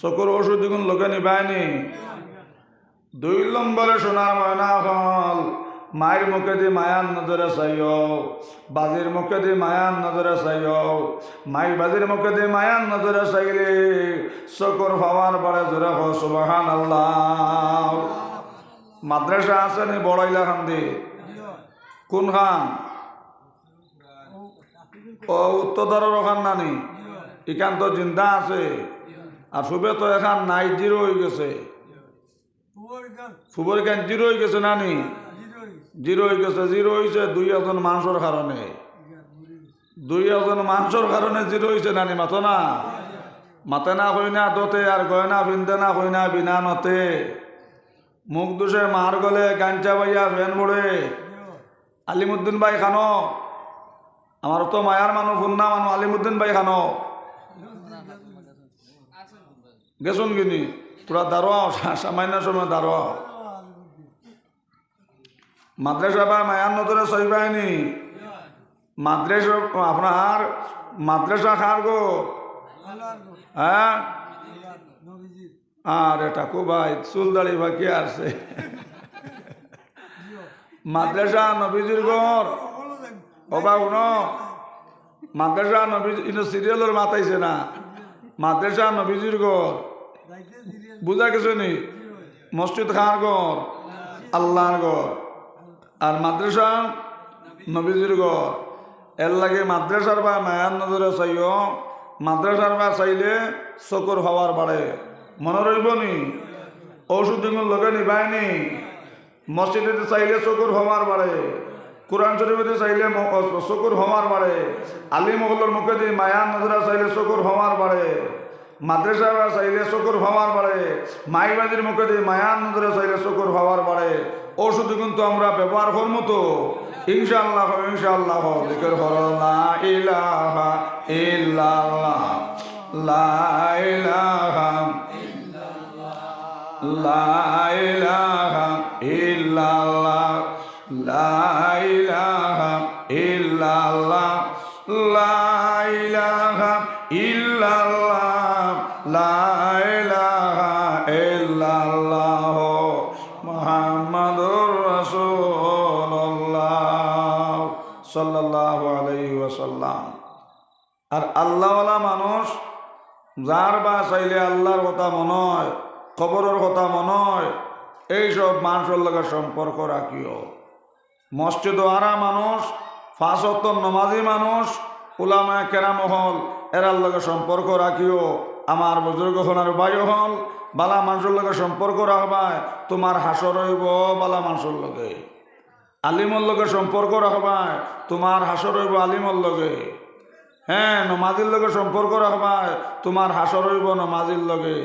চকুর ওষুধ দেখুন লোকে নিবায়নি। 2 নম্বরে সোনার ময়না হল মায়ের মুখে দিয়ে মায়ার নজরে চাইও, বাজির মুখে দিয়ে মায়ার নজরে চাইও। মাই বাজির মুখে দিয়ে মায়ার নজরে চাইলে চকুর পাওয়ার পরে জোরে হো সুবহানাল্লাহ। মাদ্রাসা আছে নি বড়াইলা খান দি? কোন খান? ও উত্তরদারের ওখান নানি? এখান তো জিন্দা আছে। আর সুবে তো এখান নাই, জিরো হয়ে গেছে। ফুবর খান জিরো হয়ে গেছে নানি, জিরো হয়ে গেছে। জিরো হয়েছে 2 মানুষের কারণে, 2 মানুষের কারণে জিরো হয়েছে নানি। মাতো না, মাতে না কই না দোতে, আর গয়না ফিনতে না কই না বিনা নতে। মুখ দুষে মার গলে গাঞ্চা বাইয়া ফেন পড়ে। আলিমুদ্দিন ভাই খানো, আমার তো মায়ার মানুষ ফুন্না মানুষ। আলিমুদ্দিন ভাই খানো গেছুন কিনি? তোরা দাঁড়াও, সামান্য সময় দাঁড়াও। মাদ্রাসা বা মায়ার নজরে সইবাইনি। মাদ্রাসা আপনার মাদ্রাসা খার গো? হ্যাঁ, আর এটা কো ভাই চুল দাড়ি বাকি আছে। মাদ্রাসা নবীজির ঘর ওবা শুনো। মাদ্রাসা নবীজি সিরিয়ালের মাতাইছে না। মাদ্রাসা নবীজির ঘর বুঝা গেছে নি? মসজিদ খার ঘর আল্লাহর ঘর, আর মাদ্রাসা নবীজির ঘর। এর লাগে মাদ্রাসার বা মায়ার নজরে চাইও। মাদ্রাসার বা চাইলে চকুর হওয়ার বাড়ে। মনে রইব নি? ওষুধ দিন লোকে নিবায়নি। মসজিদে চাইলে চকুর হওয়ার বাড়ে, কোরআন শরীফে চাইলে চকুর হওয়ার বাড়ে, আলী মহল্লার মুখে দিয়ে মায়ার নজরে চাইলে চকুর হওয়ার বাড়ে, মাদ্রাসা চাইলে চকুর হওয়ার বাড়ে, মাইবাজির মুখে দিয়ে মায়ার নজরে চাইলে চকুর হওয়ার বাড়ে। ওষুধ কিন্তু আমরা ব্যবহার করবো তো ইনশাআল্লাহ। ইনশাআল্লাহ জিকির করো লা ইলাহা ইল্লাল্লাহ, লা ইলাহা লা ইলাহা ইল্লাল্লাহ, লা ইলাহা ইল্লাল্লাহ, লা ইলাহা ইল্লাল্লাহ, লা ইলাহা ইল্লাল্লাহ মুহাম্মাদুর রাসূলুল্লাহ সাল্লাল্লাহু আলাইহি ওয়াসাল্লাম। আর আল্লাহওয়ালা মানুষ যার বা চাইলে আল্লাহর কথা মনে হয়, খবরের কথা মনে হয়, এইসব মানুষের লগে সম্পর্ক রাখিও। মসজিদ আরা মানুষ, 5 ওয়াক্ত নমাজি মানুষ, উলামায়ে কেরাম হল, এরার লগে সম্পর্ক রাখিও। আমার বুজুর্গ হনার বায়ু হল, বালা মানুষের লগে সম্পর্ক রাখবা, তোমার হাসর হইব বালা মানুষের লগে। আলিমর লগে সম্পর্ক রাখবা, তোমার হাসর হইব আলিমর লগে। হ্যাঁ, নমাজির লগে সম্পর্ক রাখবা, তোমার হাসর হইব নমাজির লগে।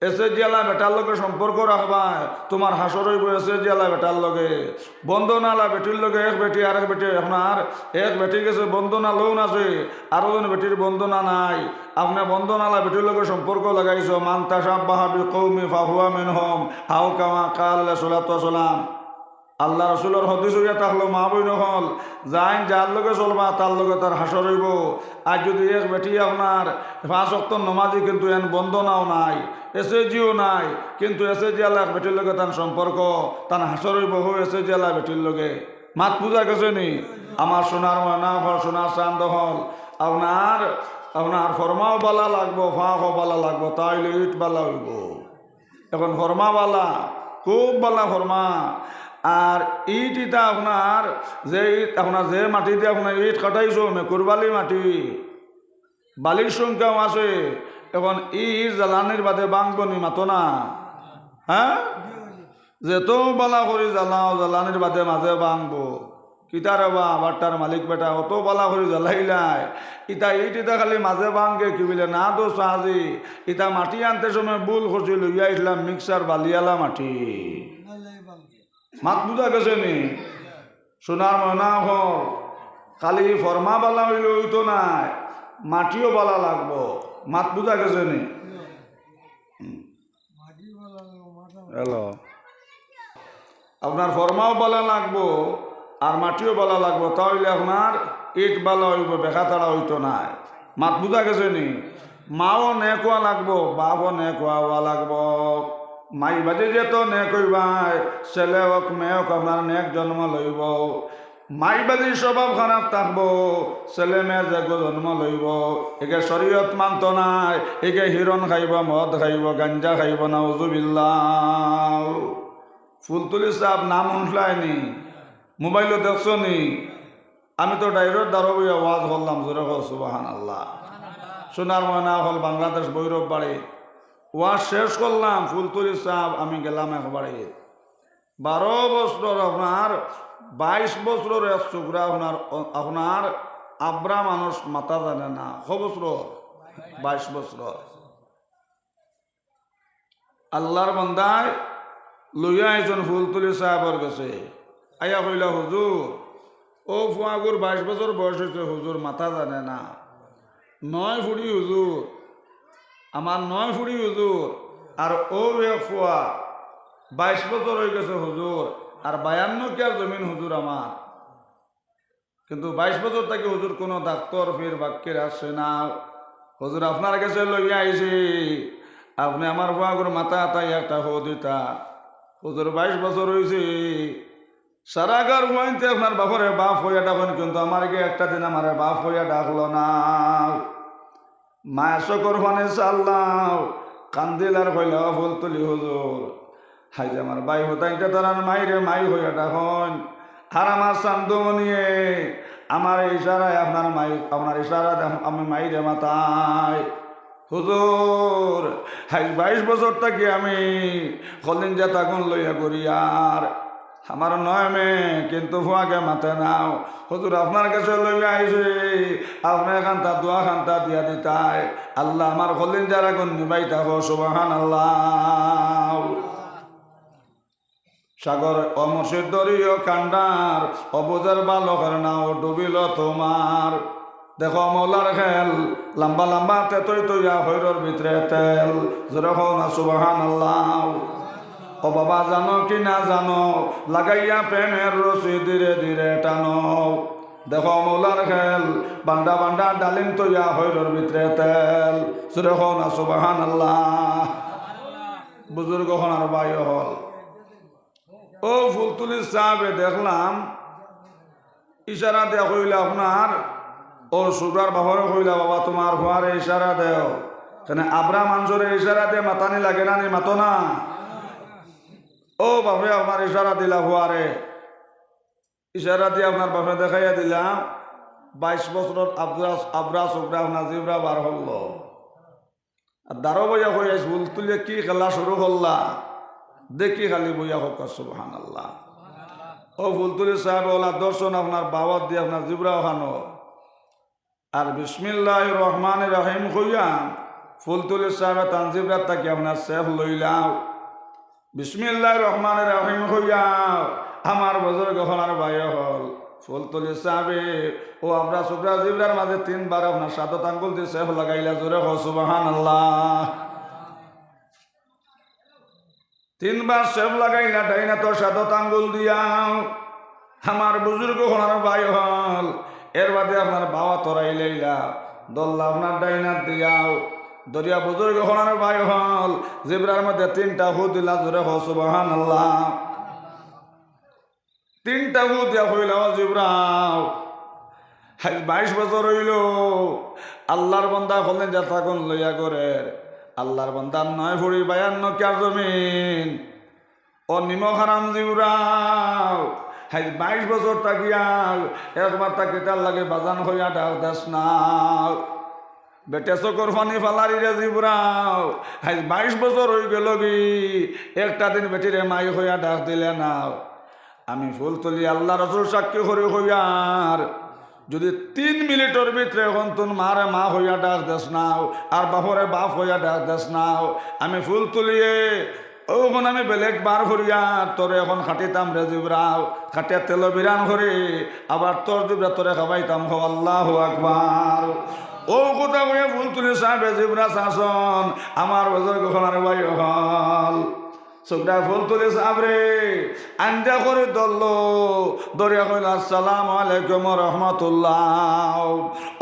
এসএজিয়ালা বেটার লগে সম্পর্ক রাখবা, তোমার হাসর হইব এসএজিয়ালা বেটার লগে। বন্ধনালা বেটির লগে এক বেটি আর এক বেটি, আপনার এক বেটি গেছে বন্ধনা লোন আছে, আরো জন বেটির বন্ধনা নাই। আপনি বন্ধনালা বেটির লগে সম্পর্ক লাগাইছ। মান তাশাব্বাহা বিকৌমি ফাহুয়া মিনহুম, হাও কামা কাল সাল্লাল্লাহু আলাইহি ওয়াসাল্লাম। আল্লাহ রসুলের হদিস হইয়া থাকলো মা বই নহল যাইন যার লগে চলবা তার লগে তার হাসর হইব। আর যদি এক বেটি আপনার 5 ওয়াক্ত নমাজি কিন্তু এন বন্ধনাও নাই, এসএজিও নাই, কিন্তু এসএজি আল্লাহ বেটির লগে তার সম্পর্ক, তার হাসর হইব হো এসএজি আল্লাহ বেটির লগে। মাত পূজা গেছে নি? আমার সোনার ময়না হল, সোনার চান্দ হল, আপনার ফরমাও বালা লাগবো, ফাঁকও বালা লাগবো, তাইলে ইট বালা হইব। এখন ফরমা বালা, খুব বালা ফরমা। আর ইট ইটা আপনার যে ইট আপনার যে মাটি দিয়ে আপনার ইট কাটাইছো মেকুরবালি মাটি, বালির সংখ্যাও আছে। এখন ইট জ্বালানির বাদে বাংবনি মাতো না। হ্যাঁ, যেত বালা করে জ্বালাও জ্বালানির বাদে মাঝে বাংবো। কিতারে বা বাট্টার মালিক বেটা অত বালা করে জ্বালাইলাই, ইটা ইট ইটা খালি মাঝে বাংকে কি বলে না তো সাজি। ইটা মাটি আনতে সময় ভুল করছিল, লইয়া আসলাম মিক্সার বালিয়ালা মাটি। মাত বুঝা গেছে নি? সোনার ময়না হল, খালি ফরমা বালা হইলে হইতো নাই, মাটিও বালা লাগবো। মাত বুঝা গেছে নি? হ্যালো, আপনার ফরমাও বালা লাগবো আর মাটিও বালা লাগবো, তাহলে আপনার ইট বালা হইব, বেখা তাড়া হইতো নাই। মাত বুঝা গেছে নি? মাও নেক হওয়া লাগবো, বাপও নেক হওয়া লাগবো। মাই বাজি যেত নেক হইবাই, ছেলে হোক মেয়ে হোক আপনার নেক জন্ম লইব। মাই বাজি স্বভাব খারাপ থাকবো, ছেলে মেয়ে যে জন্ম লইব। একে শরীয়ত মানত নাই, একে হিরণ খাইব, মদ খাইব, গাঞ্জা খাইব, নাউজুবিল্লাহ। ফুলতুলি সাহেব নাম শুনলাইনি, মোবাইলও দেখছো নি? আমি তো ডাইরেক্ট দাঁড়াবো আওয়াজ করলাম, জোরে কও সুবহানাল্লাহ। সোনার ময়না হল বাংলাদেশ ভৈরব বাড়ি, ওয়াজ শেষ করলাম। ফুলতুলি সাহেব আমি গেলাম একবারে 12 বছর, আপনার 22 বছরের এক চুকরা আপনার আব্রা মানুষ মাথা জানে না। ক বছর? 22 বছর। আল্লাহর বান্দায় লইয়া আইজন ফুলতুলি সাহেবের কাছে, আইয়া কইলা হুজুর ও ফুয়াগুর 22 বছর বয়স হয়েছে, হুজুর মাথা জানে না। 9 ফুড়ি হুজুর, আমার 9 ফুড়ি হুজুর। আর ও এক ফুয়া 22 বছর হয়ে গেছে হুজুর, আর 52 কেয়ার জমিন হুজুর আমার। কিন্তু 22 বছর থেকে হুজুর কোনো ডাক্তার ফির বাক্যের আসছে না। হুজুর আপনার কাছে লইয়া আইছি, আপনি আমার ফুয়াগুর মাথা তাই একটা হো দিতা। হুজুর 22 বছর হয়েছে, সারা ঘর হইতে আপনার বাপরে বাপ হইয়া ডাকুন, কিন্তু আমার কি একটা দিন আমার বাপ হইয়া ডাকলো না। মায়া শকর ফানে চাল্লাও, কান্দিল আর কইলা ফুলতুলি হুজুর, হাই যে আমার বাই হতাইতে তার মাইরে মাই হইয়া ডাকুন। আর আমার চান্দমনিয়ে আমার ইশারায় আপনার মাই, আপনার ইশারা আমি মাইরে মাতাই। হুজুর হাই 22 বছর থাকি আমি কলিঞ্জা তাগুন লইয়া করি, আর আমার 9 মেয়ে, কিন্তু ফুয়াকে মাথে নাও। হুজুর আপনার কাছে লইয়া আইছি, আপনি খান্তা দোয়া খান্তা দিয়া দিতাই, আল্লাহ আমার কলিঞ্জার আগুন নিবাই থাকো সুবহানাল্লাহ। সাগর অমর্ষের দরিয় কান্ডার, অবুজার বালকের নাও ডুবিল তোমার। দেখো মৌলার খেল, লম্বা লম্বা তেতই তৈয়া হৈরর ভিতরে তেল, যেরকম না সুবহানাল্লাহ। ও বাবা জানো কি না জানো, লাগাইয়া প্রেমের রশি ধীরে ধীরে টানো। দেখো মৌলার খেল, বান্ডা বান্ডা ডালিম তৈয়া হৈরর ভিতরে তেল, যেরকম না সুবহানাল্লাহ। বুজুর্গ হনার বায়ু হল। ও ফুলতুলি সাহেবে দেখলাম ইশারা দেয়া কইলা আপনার, ও সুগার বাহরে কইলা বাবা তোমার ফুয়ারে ইশারা দেও। কেন আব্রা মানুষের ইশারা দিয়ে মাতানি লাগে না, নি মাতো না? ও বাপে আপনার ইশারা দিলা ফুয়ারে, ইশারা দিয়ে আপনার বাপে দেখাইয়া দিলাম। 22 বছরের আব্রা সুগরা আপনার জিবরা বার হল। আর দারো বইয়া কইয়া ফুলতুলি কি খেলা শুরু করলা, দেখি খালি বইয়া হোক সুবহানাল্লাহ। ও ফুলতুলি সাহেব ওলা দর্শন আপনার বাবাত দিয়ে আপনার জিবরা ওখানো, আর বিসমিল্লাহির রহমানির রহিম কইয়া ফুলতুলি সাহেব তানজিবরাত তাকে আপনার সেফ লইলাও। বিসমিল্লাহির রহমানির রহিম কইয়া আমার বুজুর্গ হলার ভাই হল ফুলতুলি সাহেবে ও আমরা সুবরা জিবরার মাঝে 3 বার আপনার 7 আঙ্গুল দিয়ে সেফ লাগাইলা, জোরে কও সুবহানাল্লাহ। 3 বার সেফ লাগাইলা, ডাইনা তো 7 আঙ্গুল দিয়াও আমার বুজুর্গ হলার ভাই হল। এর বাদে আপনার বাবা তরাই লাইলা, দল্লা আপনার ডাইনাত দিয়াও, দরিয়া বুজুর্গ হলার ভাই হল। জিবরার মধ্যে 3টা হু দিলা, জোরে কও সুবহানাল্লাহ। 3টা হু দিয়া হইলাও জিবরাও। 22 বছর হইল আল্লাহর বান্দা হলেন যা থাকুন লইয়া করে। আল্লাহর বান্দা 9 ফুড়ি 52 কেয়ার জমিন, ও নিমখ হারাম জিবরাও। 22 বছর থাকিয়া একবার তাকে তার লাগে বাজান হইয়া ডাক দাস না, বেটে চকর ফানি ফালারি রে জিবরাও। 22 বছর হয়ে গেল কি একটা দিন বেটিরে মাই হইয়া ডাক দিলে না। আমি ফুলতুলি আল্লাহ রসুল সাক্ষী করে হইয়ার, যদি 3 মিনিটের ভিতরে এখন তুন মারে মা হইয়া ডাক দেস নাও, আর বাপরে বাপ হইয়া ডাক দেস নাও, আমি ফুলতুলিয়ে ওখন আমি বেলেগ বার করিয়া তোরে এখন খাটিতাম রে জিবরাও। খাটিয়া তেল বিরান করি আবার তোর জিবরা তোরে খাবাইতাম। হো আল্লাহু আকবার। ও কথা কইয়া ফুলতুলি সাহেব জিবরা শাসন আমার বছর কখন আর ভাই হল। চোখটা ফুল তুলে সাবরে আঞ্জা করে ধরলো, দরিয়া কইল আসসালামু আলাইকুম রহমতুল্লাহ।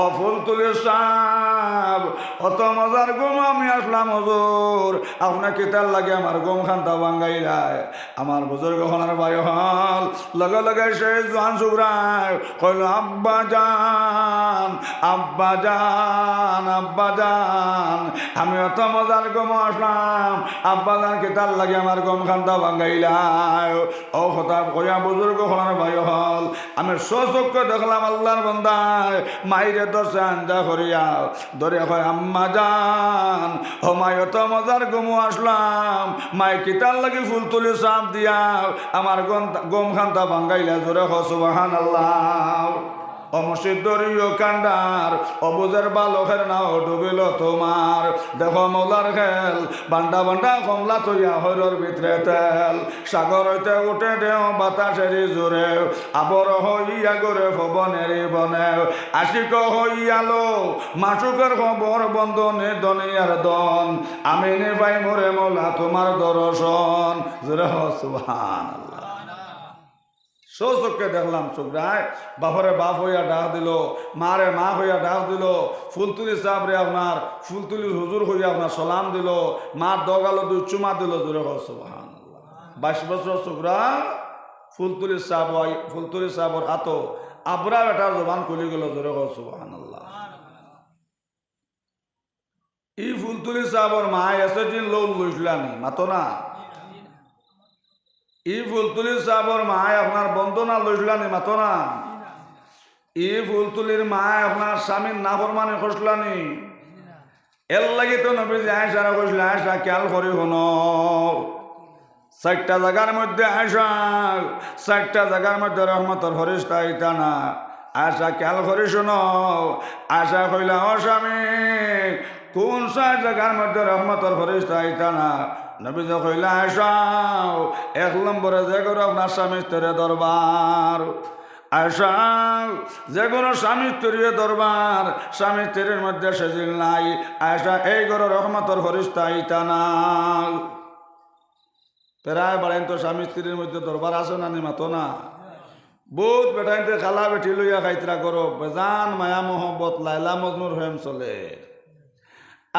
ও ফুল তুলে সাব, অত মজার ঘুম আমি আসলাম হুজুর, আপনার কিতার লাগে আমার ঘুম খান্তা ভাঙ্গাইলায়। আমার বুজুর্গ হনার ভাই হল লগে লগে সে জোয়ান শুভ্রায় কইল আব্বা যান, আব্বা যান, আব্বা যান, আমি অত মজার ঘুম আসলাম, আব্বা যান কিতার লাগে আমার ঘুম খান্তা ভাঙ্গাইলায়। ও কথা কইয়া বুজুর্গ হনার ভাই হল আমি সচক্ষে দেখলাম আল্লাহর বান্দায় মাইরে দশে আঞ্জা করিয়া ধরে কয় আম্মা যান, ও মাই অত মজার ঘুম আসলাম, মাই কিতার লাগি ফুল তুলি চাপ দিয়া আমার গম খান্তা ভাঙ্গাইলা। জোরে হ সুবহানাল্লাহ। অমসিদ্ধরীয় কান্ডার অবুজের বালকের নাও ডুবিল তোমার, দেখো মৌলার খেল বান্ডা বান্ডা কমলা তৈয়া হইরর ভিতরে তেল, সাগর হইতে উঠে দেও বাতাসেরই জোরে, আবর হইয়া গরে ভবনেরই বনে, আশিক হইয়ালো মাসুকের খবর বন্ধনে দনিয়ার দন, আমি নেবাই মরে মৌলা তোমার দর্শন। জোরে হ সুবহানাল্লাহ। চোখে দেখলাম চোখরায় বাপরে বাপ হইয়া ডাক দিল, মারে মা হইয়া ডাক দিল, ফুলতুলি সাবরে আপনার ফুলতুলির হুজুর হইয়া আপনার সালাম দিল, মার দগালো দুই চুমা দিল। জোরে সুবহানাল্লাহ। 22 বছর চোখরা ফুলতুলি সাব, ফুলতুলি সাবর আত আবরা বেটার জবান খুলি গেল। জোরে সুবহানাল্লাহ। ই ফুলতুলি সাবর মা এসে দিন লোন লইসলানি মাতো না, ই ফুলতুলি সাবর মায় আপনার বন্দনা লইসলানি মাতো না, ই ফুলতুলির মায় আপনার স্বামীর নাফরমানি খসলানি। এর লাগি তো নবীজি আয়েশারা কইছিল, আয়েশা খেয়াল করি হন 4টা জায়গার মধ্যে আয়েশা, 4টা জায়গার মধ্যে রহমতের ফেরেশতা আইতা না। আয়েশা খেয়াল করি শোনো। আয়েশা কইলা ও স্বামী কোন 4 জায়গার মধ্যে রহমতের ফেরেশতা আইতা না? নবীজি কইলা আয়েশা 1 নম্বরে যে করে আপনার স্বামী স্ত্রীর দরবার, আয়েশা যে কোনো স্বামী স্ত্রীর দরবার, স্বামী স্ত্রীর মধ্যে সেজিল নাই, আয়েশা এই ঘরে রহমতের ফেরেশতা আইতা না। প্রায় বাড়েন তো স্বামী স্ত্রীর মধ্যে দরবার আছে না নি মাতো না। বহুত বেটাইতে খালা বেটি লইয়া খাইতরা করো, বেজান মায়া মোহব্বত লাইলা মজনুর হেম চলে।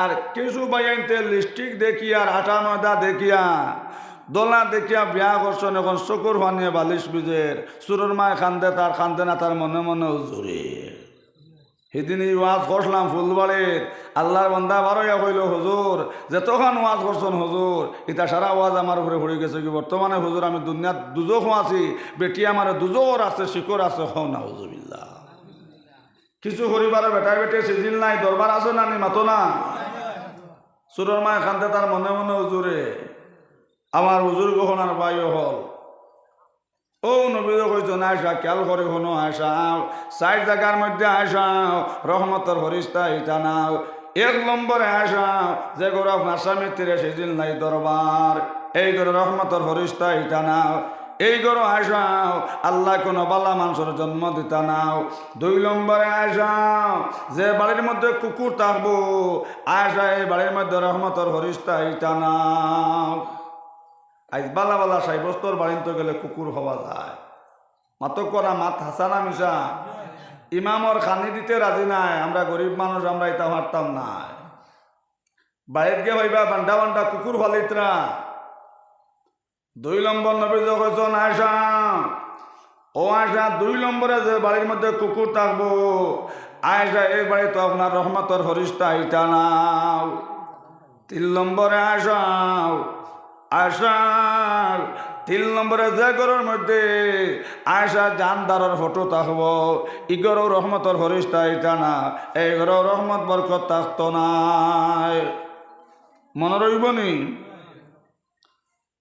আর কিছু বাইনতে লিপস্টিক দেখিয়া আর আটা ময়দা দেখিয়া দোলা দেখিয়া বিয়া করছেন, এখন চকুর ফানিয়ে বালিশ বিজের সুরের মায় কান্দে, তার কান্দে না তার মনে মনে জোরে। সেদিনই ওয়াজ করলাম ফুলবাড়ির, আল্লাহর বান্দা বারোয়া কইল হুজুর যে তখন ওয়াজ করছেন হুজুর, এটা সারা ওয়াজ আমার উপরে পড়ে গেছে কি বর্তমানে হুজুর আমি দুনিয়াত দুজখ আছি, বেটি আমার দুজোর আছে শিকর আছে, হও না হুজুবিল্লাহ। কিছু পরিবারে বেটাই বেটে সিজিল নাই, দরবার আছে না নি মাতো না। সুরের মায় কান্দে তার মনে মনে হুজুরে। আমার হুজুর গহনার বাইও হল ও নবী কইছেন আয়েশা খেয়াল করে হনো, আয়েশা 4 জায়গার মধ্যে আয়েশা রহমতের ফেরেশতা ইটা নাও। 1 নম্বরে আয়েশা যে ঘরে আপনার স্বামী তীরে সেজিল নাই দরবার, এই ঘরে রহমতের ফেরেশতা ইটা নাও। এই ঘরে আয়েশা আল্লাহ কোন বালা মানুষের জন্ম দিতা নাও। 2 নম্বরে আয়েশা যে বাড়ির মধ্যে কুকুর থাকবো, আয়েশা এই বাড়ির মধ্যে রহমতের ফেরেশতা ইটা নাও। আজ বালা বালা 60 বছর বাড়িতে গেলে কুকুর হওয়া যায়, মাতক করা মাত হাসানা মিশা ইমামর খানি দিতে রাজি নাই। আমরা গরিব মানুষ, আমরা এটা পারতাম না। বাড়িতে গিয়ে ভাইবা বান্ডা বান্ডা কুকুর ফালিতরা। 2 নম্বর নবী যখন আয়েশা ও আয়েশা 2 নম্বরে যে বাড়ির মধ্যে কুকুর থাকবো, আয়েশা এই বাড়ি তো আপনার রহমতের ফেরেশতা ইটা নাও। 3 নম্বরে আয়েশা আয়েশা 3 নম্বরে যে ঘরের মধ্যে আয়েশা জানদারের ফটো থাকবো, ই ঘরেও রহমতের ফেরেশতা ইটা না, এই ঘরেও রহমত বরকত থাকতো নাই। মনে রইব নি?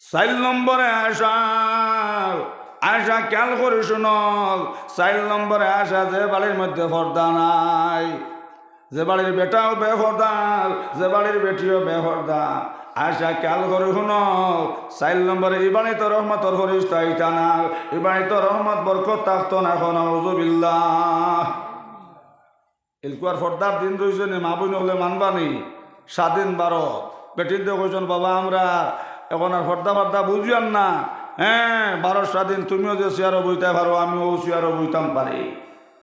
4 নম্বরে আয়েশা আয়েশা খেয়াল করে শুনো। 4 নম্বরে আয়েশা যে বাড়ির মধ্যে পর্দা নাই, যে বাড়ির বেটাও বেপর্দা, যে বাড়ির বেটিও বেপর্দা, আয়েশা খেয়াল করে শুনো। 4 নম্বরে এই বাড়ি তো রহমতের ফেরেশতা ইটা না, এই বাড়ি তো রহমত বরকত থাকতো না। এখন আউযুবিল্লাহ। এলকুয়ার পর্দার দিন রয়েছে নি, মা বোন হলে মানবানি। স্বাধীন ভারত বেটিতে কইছেন বাবা আমরা এখন আর ফর্দা ফর্দা বুঝিয়ান না। হ্যাঁ 12 স্বাধীন, তুমিও যে চেয়ারও বইতে পারো, আমিও চেয়ারও বইতাম পারি।